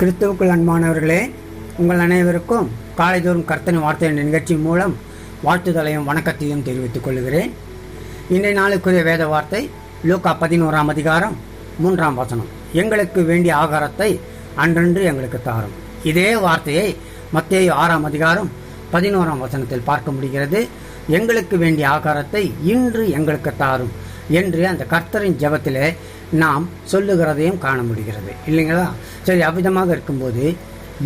கிறிஸ்துவுக்குள் அன்பானவர்களே, உங்கள் அனைவருக்கும் காலைதோறும் கர்த்தரின் வார்த்தை என்ற நிகழ்ச்சி மூலம் வாழ்த்துதலையும் வணக்கத்தையும் தெரிவித்துக் கொள்கிறேன். இன்றைய நாளுக்குரிய வேத வார்த்தை லூக்கா 11ஆம் அதிகாரம் 3ஆம் வசனம். எங்களுக்கு வேண்டிய ஆகாரத்தை அன்றன்று எங்களுக்கு தாரும். இதே வார்த்தையை மத்தேயு 6ஆம் அதிகாரம் 11ஆம் வசனத்தில் பார்க்க முடிகிறது. எங்களுக்கு வேண்டிய ஆகாரத்தை இன்று எங்களுக்கு தாரும் என்று அந்த கர்த்தரின் ஜெபத்திலே நாம் சொல்லுகிறதையும் காண முடிகிறது, இல்லைங்களா? சரி, அவ்விதமாக இருக்கும்போது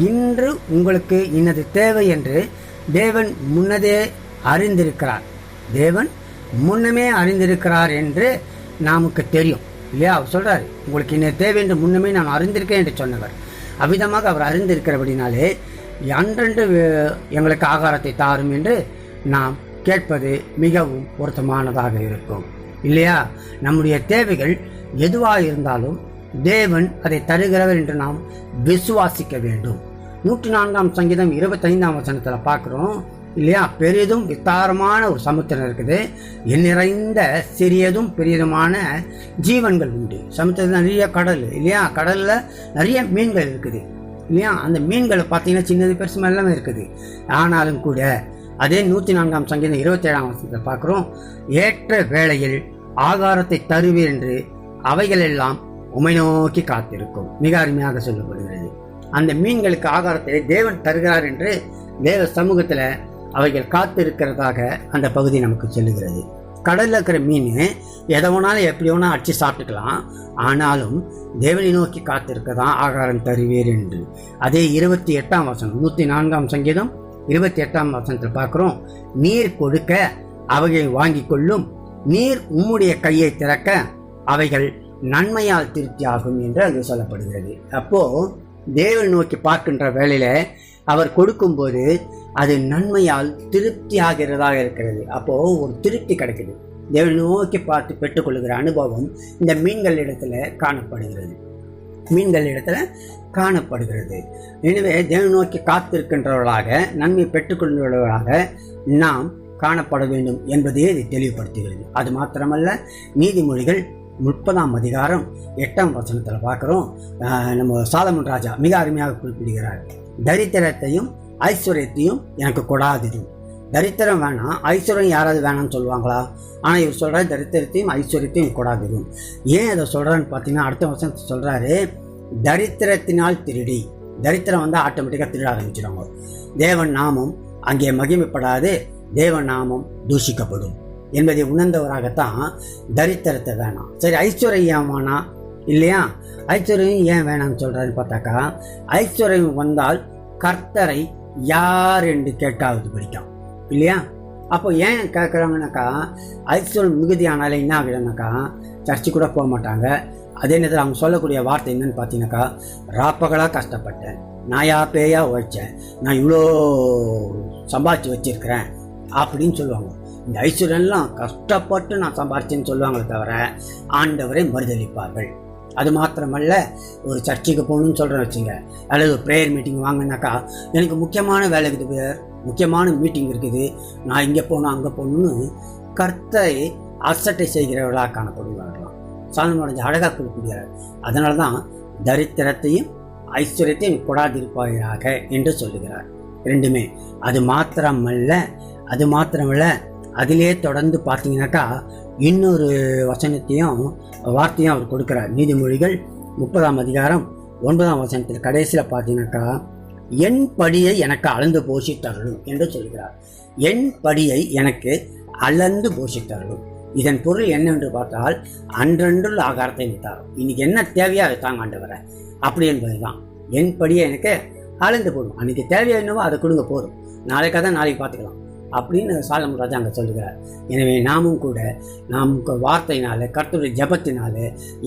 இன்று உங்களுக்கு இன்னது தேவை என்று தேவன் முன்னதே அறிந்திருக்கிறார். தேவன் முன்னமே அறிந்திருக்கிறார் என்று நமக்கு தெரியும், இல்லையா? அவர் சொல்றாரு, உங்களுக்கு இன்னது தேவை என்று முன்னமே நான் அறிந்திருக்கேன் என்று சொன்னவர். அவ்விதமாக அவர் அறிந்திருக்கிறபடினாலே அன்றன்று எங்களுக்கு ஆகாரத்தை தாரும் என்று நாம் கேட்பது மிகவும் பொருத்தமானதாக இருக்கும், இல்லையா? நம்முடைய தேவைகள் எதுவாக இருந்தாலும் தேவன் அதை தருகிறவர் என்று நாம் விசுவாசிக்க வேண்டும். 104ஆம் சங்கீதம் 25ஆம் வசனத்தில் பார்க்குறோம், இல்லையா? பெரிதும் விஸ்தாரமான ஒரு சமுத்திரம் இருக்குது, நிறைந்த சிறியதும் பெரியதுமான ஜீவன்கள் உண்டு. சமுத்திரத்தில் நிறைய கடல், இல்லையா? கடலில் நிறைய மீன்கள் இருக்குது, இல்லையா? அந்த மீன்களை பார்த்தீங்கன்னா சின்னது பெருசு எல்லாமே இருக்குது. ஆனாலும் கூட அதே 104ஆம் சங்கீதம் 27ஆம் வசனத்தை பார்க்குறோம், ஏற்ற வேளையில் ஆகாரத்தை தருவீர் என்று அவைகள் எல்லாம் உமை நோக்கி காத்திருக்கும். மிக அருமையாக சொல்லப்படுகிறது. அந்த மீன்களுக்கு ஆகாரத்தை தேவன் தருகிறார் என்று தேவ சமூகத்தில் அவைகள் காத்திருக்கிறதாக அந்த பகுதி நமக்கு சொல்லுகிறது. கடலில் இருக்கிற மீன் எதை வேணாலும் எப்படி வேணாலும் அடிச்சு சாப்பிட்டுக்கலாம், ஆனாலும் தேவனை நோக்கி காத்திருக்கதான் ஆகாரம் தருவீர் என்று. அதே 28ஆம் வசனம் 104ஆம் சங்கீதம் 28ஆம் வசனத்தில் பார்க்குறோம், நீர் கொடுக்க அவைகளை வாங்கி கொள்ளும், நீர் உம்முடைய கையை திறக்க அவைகள் நன்மையால் திருப்தி ஆகும் என்று அது சொல்லப்படுகிறது. அப்போ தேவனை நோக்கி பார்க்கின்ற வேளையில அவர் கொடுக்கும்போது அது நன்மையால் திருப்தி ஆகிறதாக இருக்கிறது. அப்போ ஒரு திருப்தி கிடைக்குது. தேவனை நோக்கி பார்த்து பெற்றுக்கொள்கிற அனுபவம் இந்த மீன்கள் இடத்துல காணப்படுகிறது. எனவே தேவனை நோக்கி காத்திருக்கின்றவர்களாக நன்மை பெற்றுக்கொள்கிறவர்களாக நாம் காணப்பட வேண்டும் என்பதையே இதை தெளிவுபடுத்துகிறது. அது மாத்திரமல்ல, நீதிமொழிகள் 30ஆம் அதிகாரம் 8ஆம் வசனத்தில் பார்க்குறோம், நம்ம சாலமன் ராஜா மிக அருமையாக குறிப்பிடுகிறார், தரித்திரத்தையும் ஐஸ்வர்யத்தையும் எனக்கு கொடாதிரும். தரித்திரம் வேணாம், ஐஸ்வர்யம் யாராவது வேணாம்னு சொல்லுவாங்களா? ஆனால் இவர் சொல்கிறார், தரித்திரத்தையும் ஐஸ்வர்யத்தையும் கொடாதிரும். ஏன் அதை சொல்கிறான்னு பார்த்தீங்கன்னா, அடுத்த வசனத்தை சொல்கிறாரு, தரித்திரத்தினால் திருடி. தரித்திரம் வந்தால் ஆட்டோமேட்டிக்காக திருட ஆரம்பிச்சிடுவாங்க. தேவன் நாமம் அங்கே மகிமைப்படாது, தேவன் நாமம் தூஷிக்கப்படும் என்பதை உணர்ந்தவராகத்தான் தரித்திரத்தை வேணாம். சரி, ஐஸ்வர்யம் வேணாம், இல்லையா? ஐஸ்வர்யம் ஏன் வேணாம்னு சொல்கிறாருன்னு பார்த்தாக்கா, ஐஸ்வர்யம் வந்தால் கர்த்தரை யார் என்று கேட்காவது பிடிக்கும், இல்லையா? அப்போ ஏன் கேட்குறாங்கனாக்கா, ஐஸ்வர்யம் மிகுதியானாலே என்ன ஆகிடும்னாக்கா சர்ச்சு கூட போக மாட்டாங்க. அதே நேரத்தில் அவங்க சொல்லக்கூடிய வார்த்தை என்னன்னு பார்த்தீங்கன்னாக்கா, ராப்பகலாக கஷ்டப்பட்டேன், நாயா பேயா உழைச்சேன், நான் இவ்வளோ சம்பாதிச்சு வச்சிருக்கிறேன் அப்படின்னு சொல்லுவாங்க. இந்த ஐஸ்வர்யெல்லாம் கஷ்டப்பட்டு நான் சம்பாதிச்சேன்னு சொல்லுவாங்களே தவிர ஆண்டவரை மறுதளிப்பார்கள். அது மாத்திரமல்ல, ஒரு சர்ச்சுக்கு போகணும்னு சொல்கிறேன் வச்சுங்க, அல்லது ஒரு ப்ரேயர் மீட்டிங் வாங்கினாக்கா, எனக்கு முக்கியமான வேலை இருக்குது, முக்கியமான மீட்டிங் இருக்குது, நான் இங்கே போகணும் அங்கே போகணும்னு கர்த்தரை அசட்டை செய்கிறவர்களாக காணப்படுவார்களாம். சாலமோன் அழகாக குறிப்பிடுகிறார். அதனால தான் தரித்திரத்தையும் ஐஸ்வர்யத்தையும் கொடாதிருப்பாயாக என்று சொல்லுகிறார். ரெண்டுமே. அது மாத்திரமல்ல அதிலே தொடர்ந்து பார்த்தீங்கன்னாக்கா இன்னொரு வசனத்தையும் வார்த்தையும் அவர் கொடுக்கிறார். நீதிமொழிகள் 30ஆம் அதிகாரம் 9ஆம் வசனத்தில் கடைசியில் பார்த்தீங்கன்னாக்கா, என் படியை எனக்கு அளந்து போஷித்தருளும் என்று சொல்கிறார். என் படியை எனக்கு அளந்து போஷித்தருளும். இதன் பொருள் என்னவென்று பார்த்தால், அன்றன்றுள்ள ஆகாரத்தை நினைத்தார். இன்னைக்கு என்ன தேவையோ அதை தாங்க ஆண்டவரை, அப்படி என்பது தான். என் படியை எனக்கு அளந்து போடும், அன்றைக்கி தேவையா என்னவோ அதை கொடுங்க, போதும், நாளைக்காக தான் நாளைக்கு பார்த்துக்கலாம் அப்படின்னு சாலமன் ராஜா அங்கே சொல்லுகிறார். எனவே நாமும் கூட வார்த்தையினால, கர்த்தருடைய ஜெபத்தினால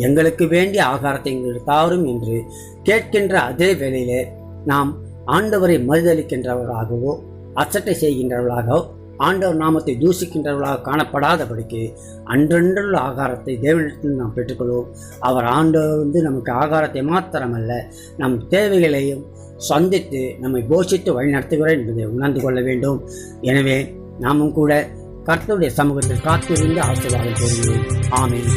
எங்களுக்கு வேண்டிய ஆகாரத்தை எங்களுக்கு தாரும் என்று கேட்கின்ற அதே வேளையிலே நாம் ஆண்டவரை மறுதளிக்கின்றவர்களாகவோ அசட்டை செய்கின்றவர்களாகவோ ஆண்டவர் நாமத்தை தூசிக்கின்றவர்களாக காணப்படாதபடிக்கு அன்றன்றுள்ள ஆகாரத்தை தேவனிடத்தில் நாம் பெற்றுக்கொள்வோம். அவர் ஆண்டவர் நமக்கு ஆகாரத்தை மாத்திரமல்ல, நம் தேவைகளையும் சந்தித்து நம்மை போஷித்து வழிநடத்துகிறார் என்பதை உணர்ந்து கொள்ள வேண்டும். எனவே நாமும் கூட கர்த்தருடைய சமூகத்தில் காத்திருந்து ஆசீர்வாதம் பெறுகிறோம். ஆமென்.